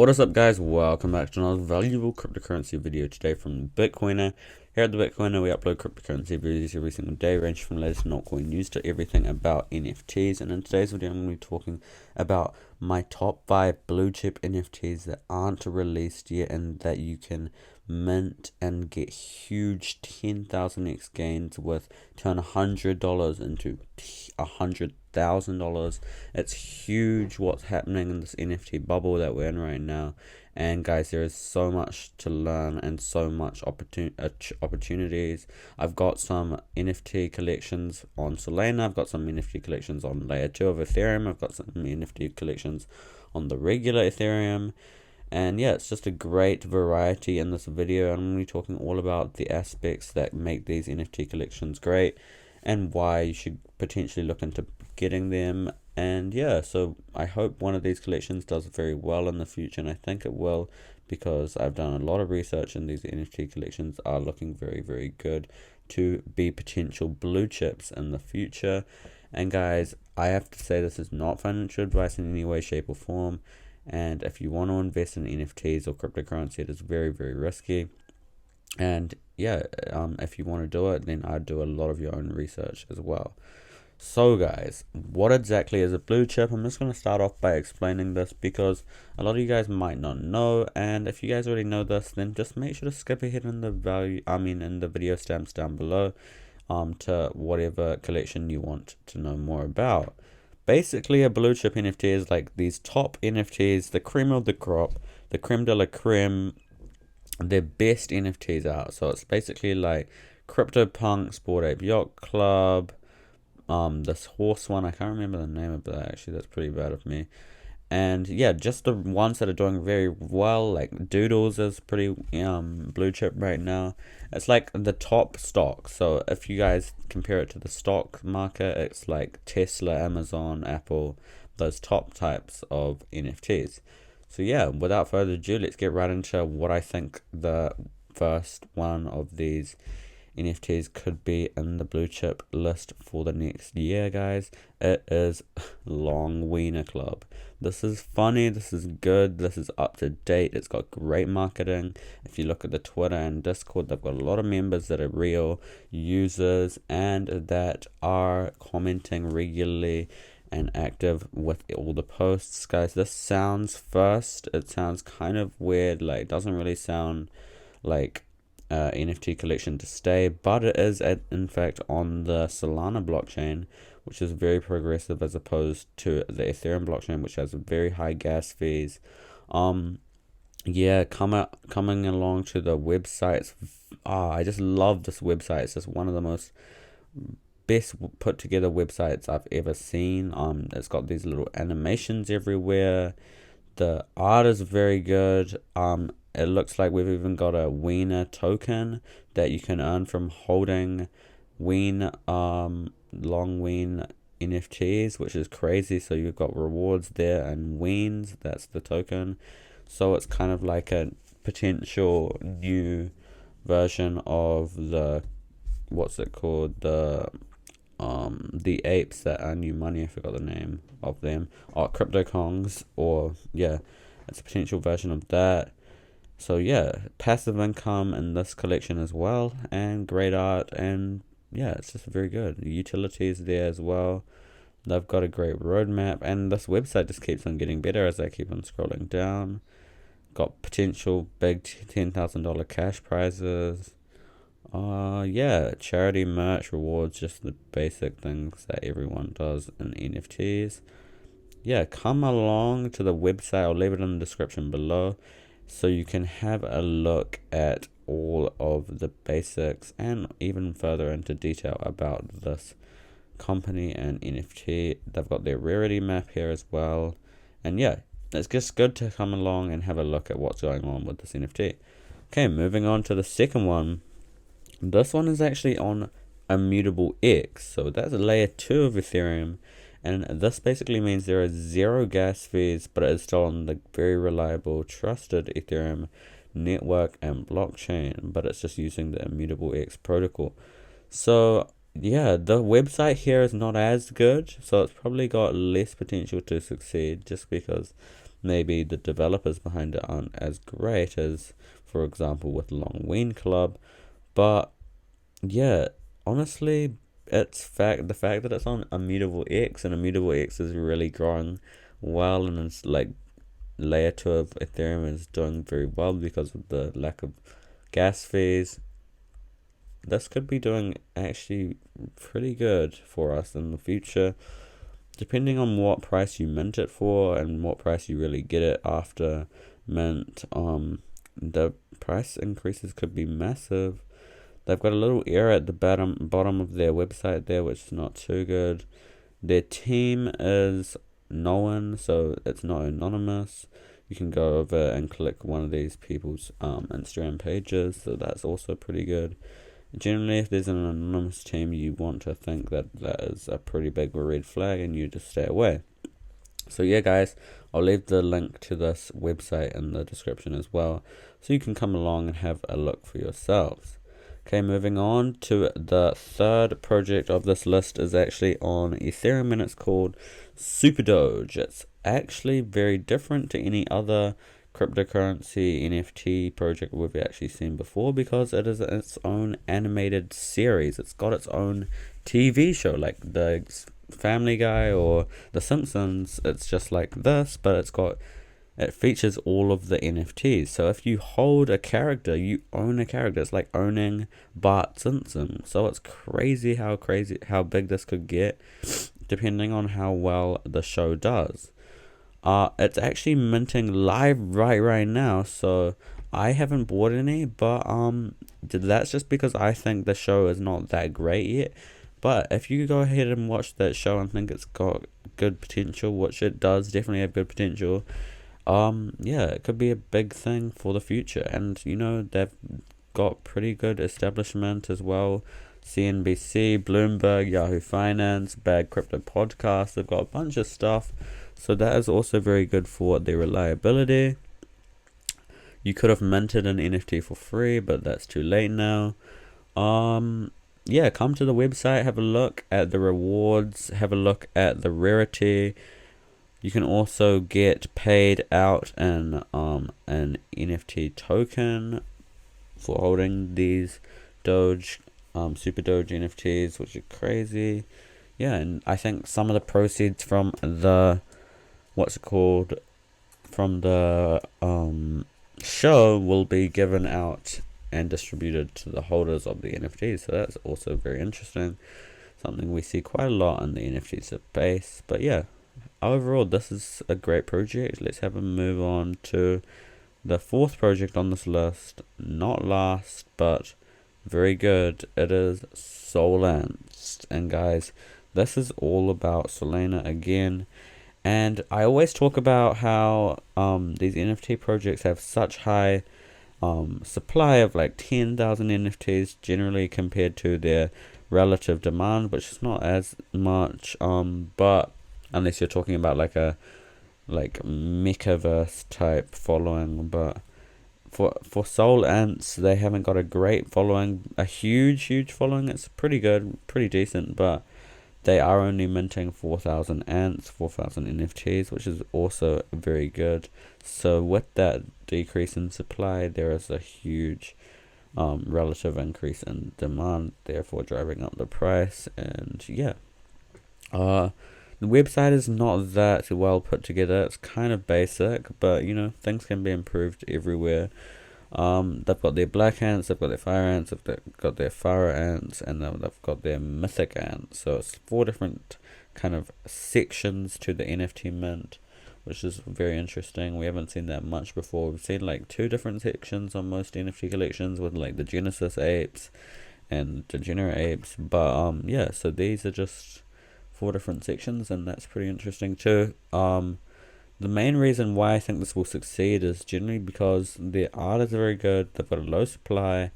What is up, guys? Welcome back to another valuable cryptocurrency video today from Bitcoiner. Here at the Bitcoiner, we upload cryptocurrency videos every single day, ranging from the latest altcoin news to everything about NFTs. And in today's video, I'm going to be talking about my top 5 blue chip NFTs that aren't released yet and that you can mint and get huge 10,000x gains with. Turn $100 into $100,000. It's huge what's happening in this NFT bubble that we're in right now. And guys, there is so much to learn and so much opportunities. I've got some NFT collections on Solana. I've got some NFT collections on layer 2 of Ethereum. I've got some NFT collections on the regular Ethereum. And yeah, it's just a great variety in this video. I'm going to be talking all about the aspects that make these NFT collections great and why you should potentially look into getting them. And yeah, so I hope one of these collections does very well in the future, and I think it will, because I've done a lot of research and these NFT collections are looking very, very good to be potential blue chips in the future. And guys, I have to say, this is not financial advice in any way, shape or form. And if you want to invest in NFTs or cryptocurrency, it is very, very risky. And yeah, if you want to do it, then I'd do a lot of your own research as well. So guys, what exactly is a blue chip? I'm just going to start off by explaining this because a lot of you guys might not know, and if you guys already know this, then just make sure to skip ahead in the video stamps down below to whatever collection you want to know more about. Basically, a blue chip NFT is like these top NFTs, the cream of the crop, the creme de la creme, the best NFTs out. So it's basically like CryptoPunks, Bored Ape Yacht Club, this horse one, I can't remember the name of that actually, that's pretty bad of me. And yeah, just the ones that are doing very well, like Doodles is pretty blue chip right now. It's like the top stock. So if you guys compare it to the stock market, it's like Tesla, Amazon, Apple, those top types of NFTs. So yeah, without further ado, let's get right into what I think the first one of these NFTs could be in the blue chip list for the next year, guys. It is Long Wiener Club. This is funny, this is good, this is up to date, it's got great marketing. If you look at the Twitter and Discord, they've got a lot of members that are real users and that are commenting regularly and active with all the posts. Guys, this sounds it sounds kind of weird, like doesn't really sound like NFT collection to stay, but it is in fact on the Solana blockchain, which is very progressive as opposed to the Ethereum blockchain, which has very high gas fees. Yeah, coming along to the websites. I just love this website. It's just one of the most best put together websites I've ever seen. It's got these little animations everywhere. The art is very good. It looks like we've even got a Wiener token that you can earn from holding Ween, long Ween NFTs, which is crazy. So you've got rewards there and Weens, that's the token. So it's kind of like a potential new version of the, what's it called, the apes that earn you money. I forgot the name of them. Crypto Kongs, or yeah, it's a potential version of that. So yeah, passive income in this collection as well, and great art, and yeah, it's just very good. The utilities there as well. They've got a great roadmap, and this website just keeps on getting better as I keep on scrolling down. Got potential big $10,000 cash prizes. Yeah, charity merch rewards, just the basic things that everyone does in NFTs. Yeah, come along to the website. I'll leave it in the description below, so you can have a look at all of the basics and even further into detail about this company and NFT. They've got their rarity map here as well. And yeah, it's just good to come along and have a look at what's going on with this NFT. Okay, moving on to the second one. This one is actually on Immutable X. So that's layer 2 of Ethereum. And this basically means there are 0 gas fees, but it is still on the very reliable, trusted Ethereum network and blockchain, but it's just using the Immutable X protocol. So yeah, the website here is not as good, so it's probably got less potential to succeed just because maybe the developers behind it aren't as great as, for example, with WEEN Club. But yeah, honestly, the fact that it's on Immutable X, and Immutable X is really growing well, and it's like layer 2 of Ethereum is doing very well because of the lack of gas fees. This could be doing actually pretty good for us in the future, depending on what price you mint it for and what price you really get it after mint. The price increases could be massive. They've got a little error at the bottom of their website there, which is not too good. Their team is known, so it's not anonymous. You can go over and click one of these people's Instagram pages, so that's also pretty good. Generally, if there's an anonymous team, you want to think that that is a pretty big red flag, and you just stay away. So yeah, guys, I'll leave the link to this website in the description as well, so you can come along and have a look for yourselves. Okay, moving on to the third project of this list is actually on Ethereum, and it's called Super Doge. It's actually very different to any other cryptocurrency NFT project we've actually seen before, because it is its own animated series. It's got its own TV show, like the Family Guy or The Simpsons. It's just like this, but it features all of the NFTs. So if you hold a character, you own a character. It's like owning Bart Simpson. So it's crazy how big this could get, depending on how well the show does. It's actually minting live right now, so I haven't bought any, but that's just because I think the show is not that great yet. But if you go ahead and watch that show and think it's got good potential, which it does definitely have good potential, yeah, it could be a big thing for the future. And they've got pretty good establishment as well. CNBC, Bloomberg, Yahoo Finance, Bad Crypto Podcast. They've got a bunch of stuff. So that is also very good for their reliability. You could have minted an NFT for free, but that's too late now. Yeah, come to the website, have a look at the rewards, have a look at the rarity. You can also get paid out an NFT token for holding these Doge, Super Doge NFTs, which are crazy. Yeah, and I think some of the proceeds from the from the show will be given out and distributed to the holders of the NFTs. So that's also very interesting. Something we see quite a lot in the NFT space. But yeah, overall, this is a great project. Let's have a move on to the fourth project on this list. Not last, but very good. It is SOLANTS. And guys, this is all about Solana again. And I always talk about how these NFT projects have such high supply of like 10,000 NFTs generally compared to their relative demand, which is not as much, but unless you're talking about like a Mechaverse type following. But for SOLANTS, they haven't got a great following, a huge following. It's pretty good, pretty decent, but they are only minting 4,000 ants, 4,000 NFTs, which is also very good. So with that decrease in supply, there is a huge relative increase in demand, therefore driving up the price. And yeah, the website is not that well put together. It's kind of basic, but things can be improved everywhere. They've got their black ants, they've got their fire ants, they've got their fire ants, and then they've got their mythic ants. So it's 4 different kind of sections to the NFT mint, which is very interesting. We haven't seen that much before. We've seen like 2 different sections on most NFT collections with like the Genesis apes and degenerate apes. But yeah, so these are just 4 different sections, and that's pretty interesting too. The main reason why I think this will succeed is generally because their art is very good, they've got a low supply,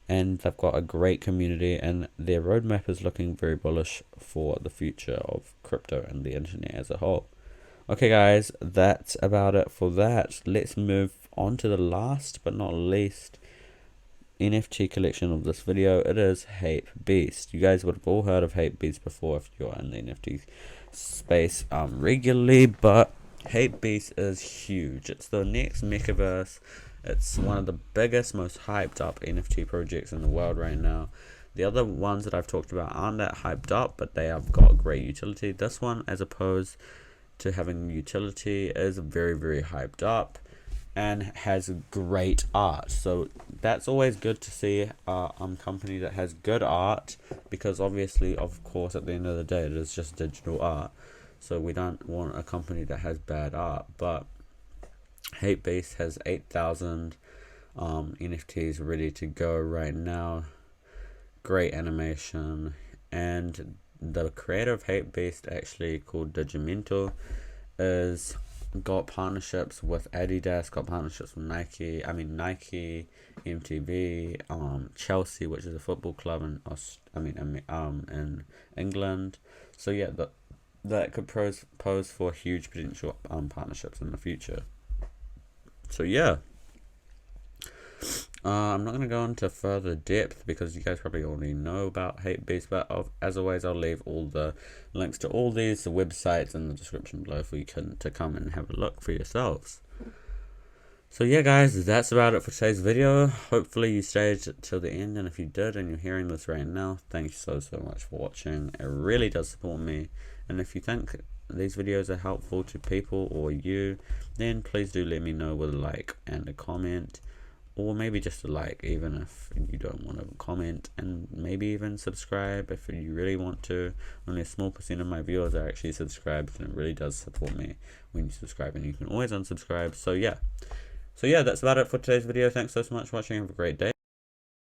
and they've got a great community, and their roadmap is looking very bullish for the future of crypto and the internet as a whole. Okay guys, that's about it for that. Let's move on to the last but not least NFT collection of this video. It is HAPEBEAST. You guys would have all heard of HAPEBEAST before if you're in the NFT space regularly, but HAPEBEAST is huge. It's the next mechaverse. It's one of the biggest, most hyped up NFT projects in the world right now. The other ones that I've talked about aren't that hyped up, but they have got great utility. This one, as opposed to having utility, is very, very hyped up and has great art. So that's always good to see a company that has good art, because obviously, of course, at the end of the day, it is just digital art. So we don't want a company that has bad art. But HAPEBEAST has 8,000 NFTs ready to go right now. Great animation, and the creator of HAPEBEAST, actually called Digimental, is got partnerships with Adidas, got partnerships with Nike, MTV, Chelsea, which is a football club in England. So yeah, that could pose for huge potential partnerships in the future. So yeah, I'm not going to go into further depth because you guys probably already know about HAPEBEAST, but as always, I'll leave all the links to all these websites in the description below for you to come and have a look for yourselves. So yeah, guys, that's about it for today's video. Hopefully you stayed till the end, and if you did and you're hearing this right now, thank you so much for watching. It really does support me, and if you think these videos are helpful to people or you, then please do let me know with a like and a comment, or maybe just a like, even if you don't want to comment, and maybe even subscribe if you really want to. Only a small percent of my viewers are actually subscribed, and it really does support me when you subscribe, and you can always unsubscribe. So yeah, that's about it for today's video. Thanks so much for watching. Have a great day.